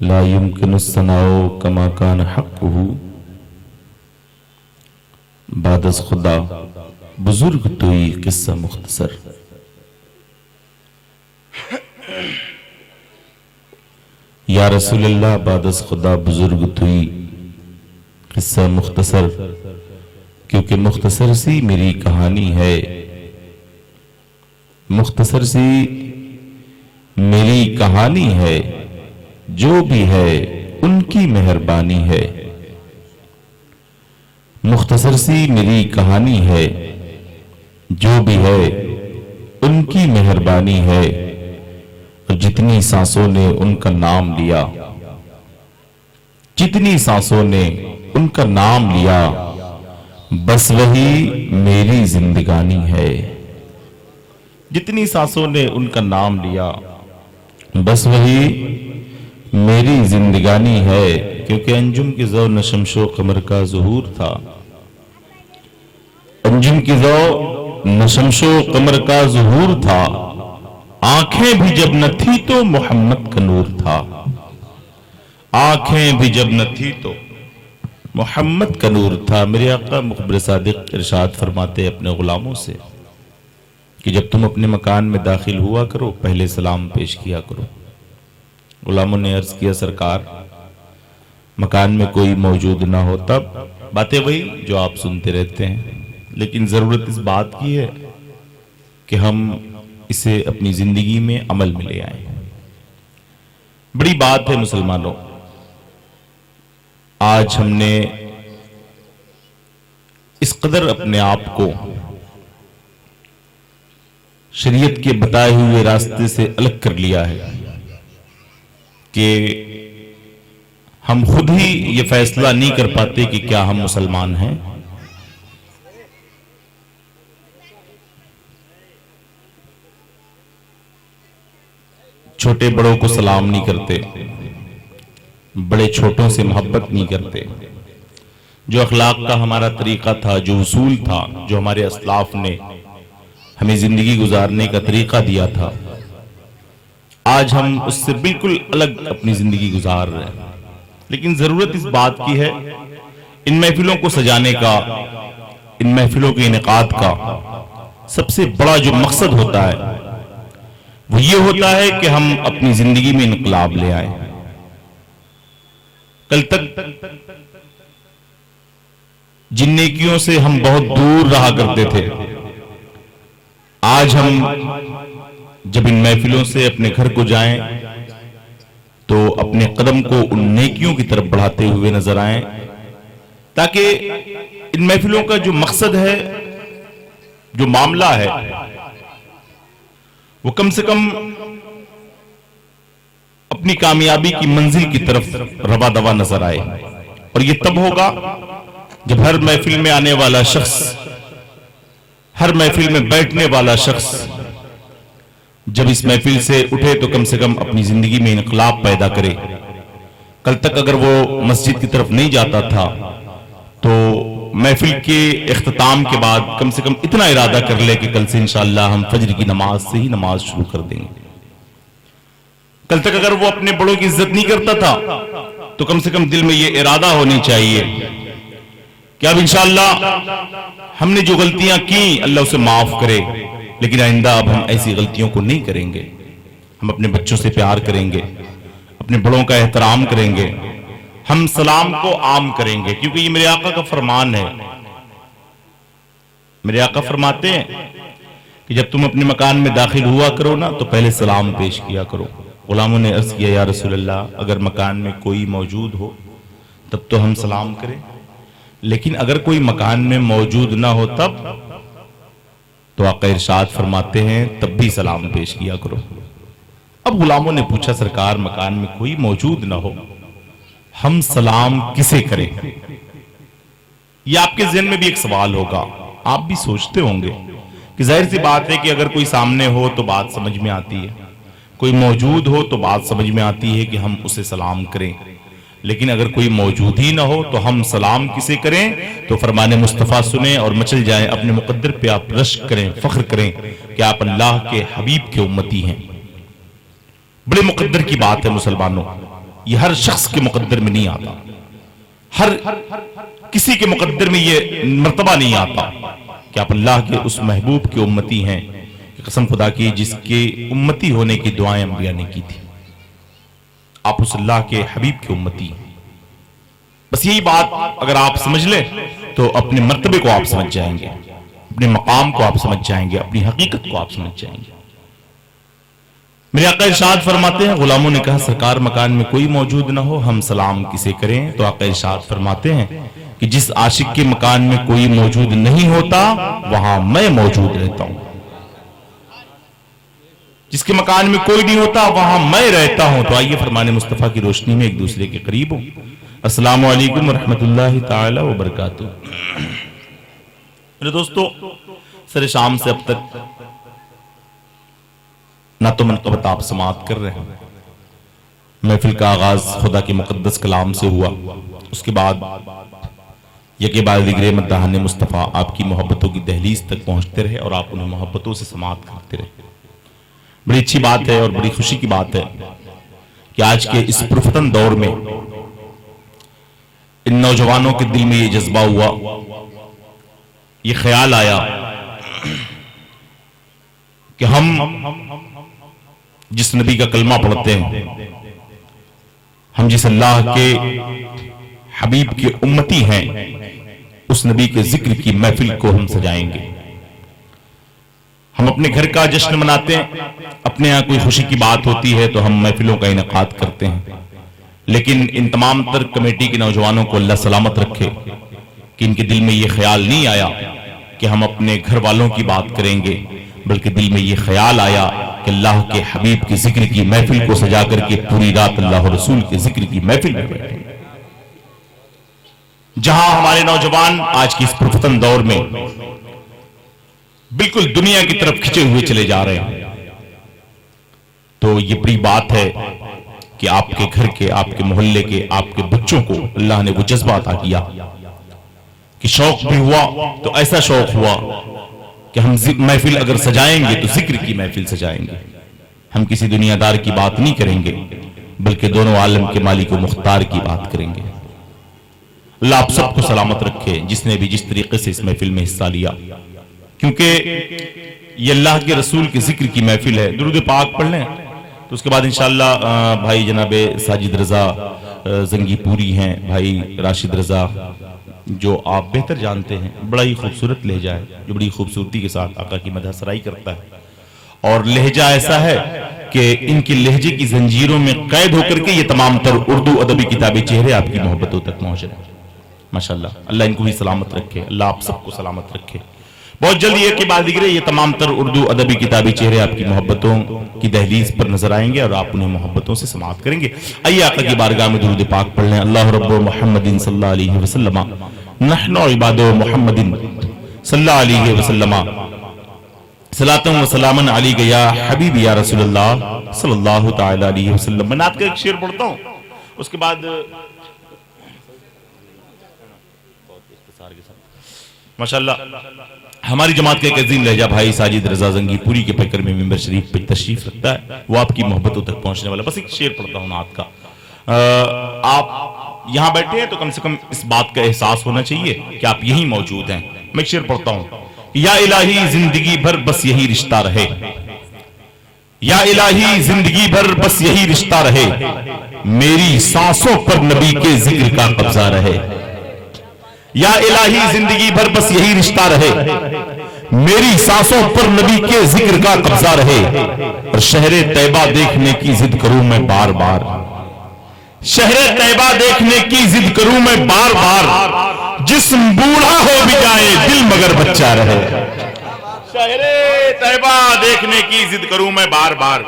لا يمكن الثناء كما كان حقه بعد از خدا بزرگ توئی قصہ مختصر. یا رسول اللہ بعد از خدا بزرگ توئی قصہ مختصر، کیونکہ مختصر سی میری کہانی ہے، مختصر سی میری کہانی ہے، جو بھی ہے ان کی مہربانی ہے. مختصر سی میری کہانی ہے، جو بھی ہے ان کی مہربانی ہے. اور جتنی سانسوں نے ان کا نام لیا، جتنی سانسوں نے ان کا نام لیا، بس وہی میری زندگانی ہے. جتنی سانسوں نے ان کا نام لیا، بس وہی میری زندگانی ہے. کیونکہ انجم کی ضو نہ شمس و قمر کا ظہور تھا، انجم کی ضو نہ شمس و قمر کا ظہور تھا. آنکھیں بھی جب نہ تھی تو محمد کا نور تھا، آنکھیں بھی جب نہ تھی تو محمد کا نور تھا. میرے آقا مخبر صادق ارشاد فرماتے اپنے غلاموں سے کہ جب تم اپنے مکان میں داخل ہوا کرو پہلے سلام پیش کیا کرو. غلاموں نے عرض کیا سرکار مکان میں کوئی موجود نہ ہو تب. باتیں وہی جو آپ سنتے رہتے ہیں، لیکن ضرورت اس بات کی ہے کہ ہم اسے اپنی زندگی میں عمل میں لے آئیں. بڑی بات ہے مسلمانوں، آج ہم نے اس قدر اپنے آپ کو شریعت کے بتائے ہوئے راستے سے الگ کر لیا ہے کہ ہم خود ہی یہ فیصلہ نہیں کر پاتے کہ کیا ہم مسلمان ہیں. چھوٹے بڑوں کو سلام نہیں کرتے، بڑے چھوٹوں سے محبت نہیں کرتے. جو اخلاق کا ہمارا طریقہ تھا، جو اصول تھا، جو ہمارے اسلاف نے ہمیں زندگی گزارنے کا طریقہ دیا تھا، آج ہم اس سے بالکل الگ اپنی زندگی گزار رہے ہیں. لیکن ضرورت اس بات کی ہے ان محفلوں کو سجانے کا، ان محفلوں کے انعقاد کا سب سے بڑا جو مقصد ہوتا ہے وہ یہ ہوتا ہے کہ ہم اپنی زندگی میں انقلاب لے آئیں. کل تک جن نیکیوں سے ہم بہت دور رہا کرتے تھے، آج ہم جب ان محفلوں سے اپنے گھر کو جائیں تو اپنے قدم کو ان نیکیوں کی طرف بڑھاتے ہوئے نظر آئیں، تاکہ ان محفلوں کا جو مقصد ہے، جو معاملہ ہے، وہ کم سے کم اپنی کامیابی کی منزل کی طرف روا دوا نظر آئے. اور یہ تب ہوگا جب ہر محفل میں آنے والا شخص، ہر محفل میں بیٹھنے والا شخص جب اس محفل سے اٹھے تو کم سے کم اپنی زندگی میں انقلاب پیدا کرے. کل تک اگر وہ مسجد کی طرف نہیں جاتا تھا تو محفل کے اختتام کے بعد کم سے کم اتنا ارادہ کر لے کہ کل سے انشاءاللہ ہم فجر کی نماز سے ہی نماز شروع کر دیں گے. کل تک اگر وہ اپنے بڑوں کی عزت نہیں کرتا تھا تو کم سے کم دل میں یہ ارادہ ہونی چاہیے کہ اب انشاءاللہ ہم نے جو غلطیاں کی اللہ اسے معاف کرے، لیکن آئندہ اب ہم ایسی غلطیوں کو نہیں کریں گے. ہم اپنے بچوں سے پیار کریں گے، اپنے بڑوں کا احترام کریں گے، ہم سلام کو عام کریں گے. کیونکہ یہ میرے آقا کا فرمان ہے. میرے آقا فرماتے ہیں کہ جب تم اپنے مکان میں داخل ہوا کرو نا تو پہلے سلام پیش کیا کرو. غلاموں نے عرض کیا یا رسول اللہ اگر مکان میں کوئی موجود ہو تب تو ہم سلام کریں، لیکن اگر کوئی مکان میں موجود نہ ہو تب تو آقا ارشاد فرماتے ہیں تب بھی سلام پیش کیا کرو. اب غلاموں نے پوچھا سرکار مکان میں کوئی موجود نہ ہو، ہم سلام کسے کریں؟ یہ آپ کے ذہن میں بھی ایک سوال ہوگا، آپ بھی سوچتے ہوں گے کہ ظاہر سی بات ہے کہ اگر کوئی سامنے ہو تو بات سمجھ میں آتی ہے، کوئی موجود ہو تو بات سمجھ میں آتی ہے کہ ہم اسے سلام کریں. لیکن اگر کوئی موجود ہی نہ ہو تو ہم سلام کسے کریں؟ تو فرمان مصطفیٰ سنیں اور مچل جائیں، اپنے مقدر پہ آپ رشک کریں، فخر کریں کہ آپ اللہ کے حبیب کے امتی ہیں. بڑے مقدر کی بات ہے مسلمانوں. یہ ہر شخص کے مقدر میں نہیں آتا، ہر کسی کے مقدر میں یہ مرتبہ نہیں آتا کہ آپ اللہ کے اس محبوب کے امتی ہیں، قسم خدا کی جس کے امتی ہونے کی دعائیں انبیاء نے کی تھی، آپ اس اللہ کے حبیب کے امتی ہیں۔ بس یہی بات اگر آپ سمجھ لیں تو اپنے مرتبے کو آپ سمجھ جائیں گے، اپنے مقام کو آپ سمجھ جائیں گے، اپنی حقیقت کو آپ سمجھ جائیں گے۔ میرے آقا ارشاد فرماتے ہیں، غلاموں نے کہا سرکار مکان میں کوئی موجود نہ ہو ہم سلام کسے کریں؟ تو آقا ارشاد فرماتے ہیں کہ جس عاشق کے مکان میں کوئی موجود نہیں ہوتا وہاں میں موجود رہتا ہوں، جس کے مکان میں کوئی نہیں ہوتا وہاں میں رہتا ہوں۔ تو آئیے فرمان مصطفیٰ کی روشنی میں ایک دوسرے کے قریب ہوں۔ السلام علیکم ورحمۃ اللہ تعالی وبرکاتہ۔ میرے دوستو، سر شام سے اب تک نہ تو منقبت آپ سماعت کر رہے ہیں، محفل کا آغاز خدا کے مقدس کلام سے ہوا، اس کے بعد یکے بعد دیگرے مداحان مصطفیٰ آپ کی محبتوں کی دہلیز تک پہنچتے رہے اور آپ انہیں محبتوں سے سماعت کرتے رہے۔ بڑی اچھی بات ہے اور بڑی خوشی کی بات ہے کہ آج کے اس پرفتن دور میں ان نوجوانوں کے دل میں یہ جذبہ ہوا، یہ خیال آیا کہ ہم جس نبی کا کلمہ پڑھتے ہیں، ہم جس اللہ کے حبیب کے امتی ہیں، اس نبی کے ذکر کی محفل کو ہم سجائیں گے۔ ہم اپنے گھر کا جشن مناتے ہیں، اپنے یہاں کوئی خوشی کی بات ہوتی ہے تو ہم محفلوں کا انعقاد کرتے ہیں، لیکن ان تمام تر کمیٹی کے نوجوانوں کو اللہ سلامت رکھے کہ ان کے دل میں یہ خیال نہیں آیا کہ ہم اپنے گھر والوں کی بات کریں گے، بلکہ دل میں یہ خیال آیا کہ اللہ کے حبیب کے ذکر کی محفل کو سجا کر کے پوری رات اللہ رسول کے ذکر کی محفل میں بیٹھے۔ جہاں ہمارے نوجوان آج کی اس پرفتن دور میں بالکل دنیا کی طرف کھچے ہوئے چلے جا رہے ہیں، تو یہ بڑی بات ہے کہ آپ کے گھر کے، آپ کے محلے کے، آپ کے بچوں کو اللہ نے وہ جذبہ عطا کیا کہ شوق بھی ہوا تو ایسا شوق ہوا کہ ہم محفل اگر سجائیں گے تو ذکر کی محفل سجائیں گے، ہم کسی دنیا دار کی بات نہیں کریں گے بلکہ دونوں عالم کے مالک و مختار کی بات کریں گے۔ اللہ آپ سب کو سلامت رکھے جس نے بھی جس طریقے سے اس محفل میں حصہ لیا، کیونکہ یہ اللہ کے رسول کے ذکر کی محفل ہے۔ درود پاک پڑھ لیں تو اس کے بعد انشاءاللہ بھائی جناب ساجد رضا زنگی پوری ہیں، بھائی راشد رضا جو آپ بہتر جانتے ہیں، بڑا ہی خوبصورت لہجہ ہے جو بڑی خوبصورتی کے ساتھ آقا کی مدح سرائی کرتا ہے، اور لہجہ ایسا ہے کہ ان کی لہجے کی زنجیروں میں قید ہو کر کے یہ تمام تر اردو ادبی کتابیں چہرے آپ کی محبتوں تک پہنچ رہے ہیں۔ ماشاءاللہ، اللہ ان کو بھی سلامت رکھے، اللہ آپ سب کو سلامت رکھے۔ بہت جلد یہ کہ بعد دیگرے یہ تمام تر اردو ادبی کتابی چہرے آپ کی محبتوں کی دہلیز پر نظر آئیں گے اور آپ انہیں محبتوں سے سماعت کریں گے۔ آئیے آقا کی بارگاہ میں درود پاک پڑھ لیں۔ اللہ رب محمد صلی اللہ علیہ وسلم نحن عباد محمد صلی اللہ علیہ وسلم صلاۃ و سلام علیک یا حبیب یا رسول اللہ صلی اللہ تعالی علیہ وسلم۔ میں نعت کا ایک شعر پڑھتا ہوں، اس کے بعد ماشاءاللہ ہماری جماعت کا ایک عظیم لہجہ بھائی ساجد رضا زنگی پوری کے پیکر میں ممبر شریف پہ تشریف رکھتا ہے، وہ آپ کی محبتوں تک پہنچنے والا۔ بس ایک شعر پڑھتا ہوں نعت کا۔ آپ یہاں بیٹھے ہیں تو کم سے کم اس بات کا احساس ہونا چاہیے کہ آپ یہی موجود ہیں۔ میں ایک شعر پڑھتا ہوں۔ یا الہی زندگی بھر بس یہی رشتہ رہے، یا الہی زندگی بھر بس یہی رشتہ رہے، میری سانسوں پر نبی کے ذکر کا قبضہ رہے۔ یا الہی زندگی بھر بس یہی رشتہ رہے، میری سانسوں پر نبی کے ذکر کا قبضہ رہے، اور شہر طیبہ دیکھنے کی ضد کروں میں بار بار، شہر طیبہ دیکھنے کی ضد کروں میں بار بار، جسم بوڑھا ہو بھی جائے دل مگر بچہ رہے۔ شہر طیبہ دیکھنے کی ضد کروں میں بار بار،